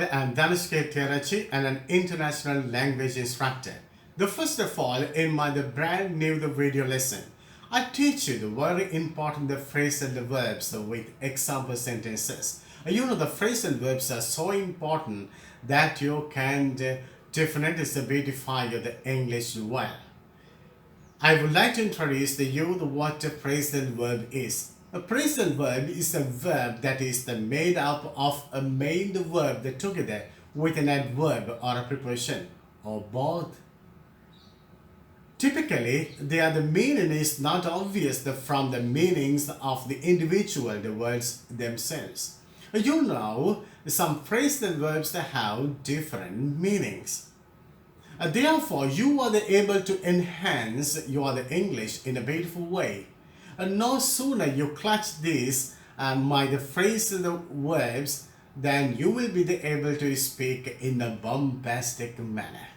everyone, I'm Dhanush Terachi and an international language instructor. The first of all, in my brand new video lesson, I teach you the very important phrasal verbs with example sentences. The phrasal verbs are so important that you can definitely beautify the English well. I would like to introduce to you what a phrasal verb is. A phrasal verb is a verb that is made up of a main verb together with an adverb or a preposition or both. Typically, the meaning is not obvious from the meanings of the individual words themselves. Some phrasal verbs have different meanings. Therefore, you are able to enhance your English in a beautiful way. No sooner you clutch these my phrasal verbs, then you will be able to speak in a bombastic manner.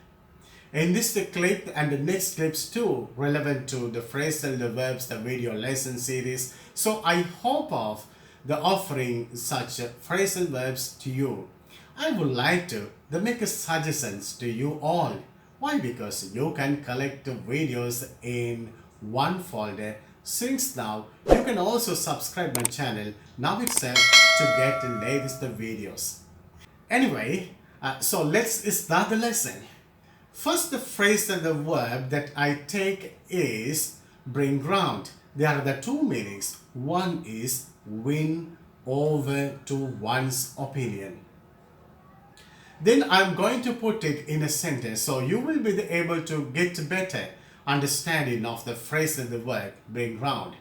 In this clip and the next clips too, relevant to the phrasal verbs, the video lesson series. So I hope of offering such phrasal verbs to you. I would like to make suggestions to you all. Why? Because you can collect the videos in one folder. Since now, you can also subscribe my channel now itself to get the latest videos. Anyway, so let's start the lesson. First, the phrasal verb that I take is bring round. There are the two meanings. One is win over to one's opinion. Then I'm going to put it in a sentence, so you will be able to get better understanding of the phrasal verb bring round.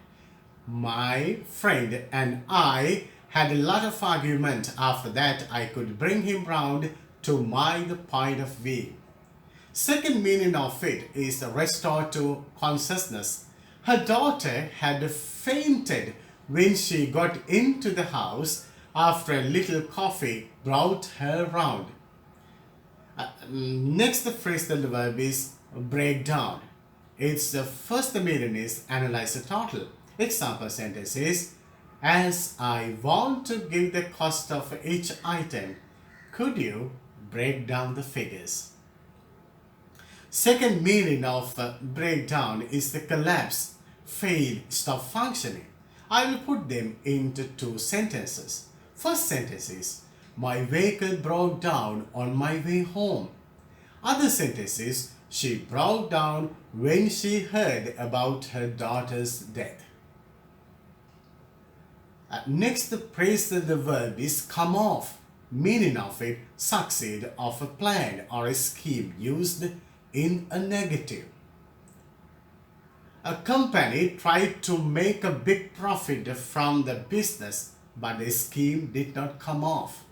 My friend and I had a lot of argument. After that, I could bring him round to my point of view. Second meaning of it is restore to consciousness. Her daughter had fainted when she got into the house after a little coffee brought her round. Next, the phrasal verb is break down. Its first meaning is analyze the total. Example sentence is, as I want to give the cost of each item, could you break down the figures? Second meaning of breakdown is the collapse, fail, stop functioning. I will put them into two sentences. First sentence is, my vehicle broke down on my way home. Other sentence is, she broke down when she heard about her daughter's death. Next, the phrasal verb is come off. Meaning of it, succeed of a plan or a scheme used in a negative. A company tried to make a big profit from the business, but the scheme did not come off.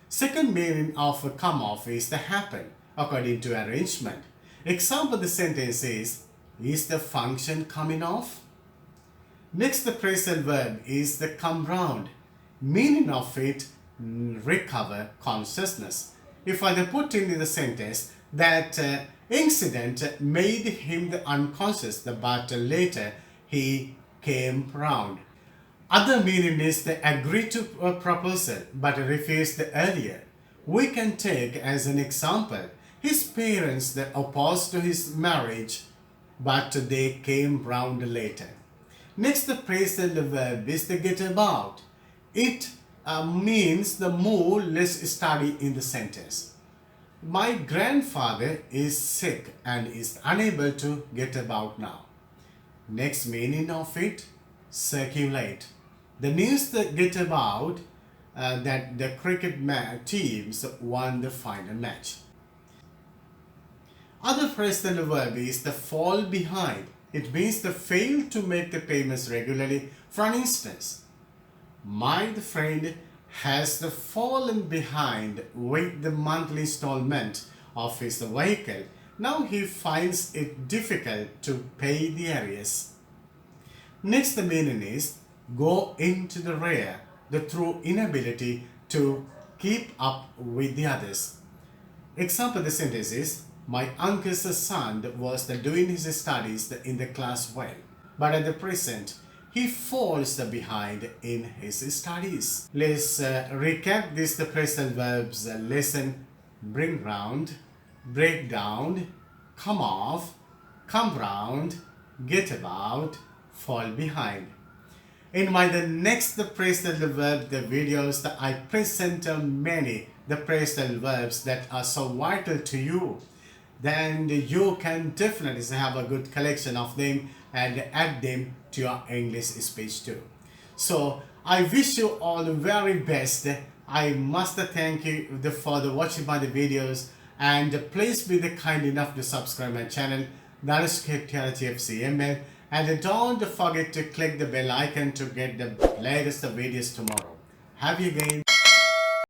Second meaning of come off is to happen according to arrangement. Example, the sentence is the function coming off? Next, the phrasal verb is the come round. Meaning of it, recover consciousness. If I put in the sentence that incident made him unconscious, but later he came round. Other meaning is the agree to a proposal but refused earlier. We can take as an example, his parents opposed to his marriage, but they came round later. Next, the phrasal verb is the get about. It means the more less study in the sentence. My grandfather is sick and is unable to get about now. Next meaning of it, circulate. The news that get about that the cricket teams won the final match. Other phrasal verb is the fall behind. It means the fail to make the payments regularly. For instance, my friend has fallen behind with the monthly installment of his vehicle. Now he finds it difficult to pay the arrears. Next, the meaning is go into the rear, through inability to keep up with the others. Example, the sentence is, my uncle's son was doing his studies in the class well, but at the present he falls behind in his studies. Let's recap this the phrasal verbs lesson: bring round, break down, come off, come round, get about, fall behind. In my the next the phrasal verb the videos that I present many the phrasal verbs that are so vital to you, then you can definitely have a good collection of them and add them to your English speech too. So I wish you all the very best. I must thank you for the watching my videos, and please be the kind enough to subscribe my channel, that is TFCML, and don't forget to click the bell icon to get the latest videos tomorrow. Have you again.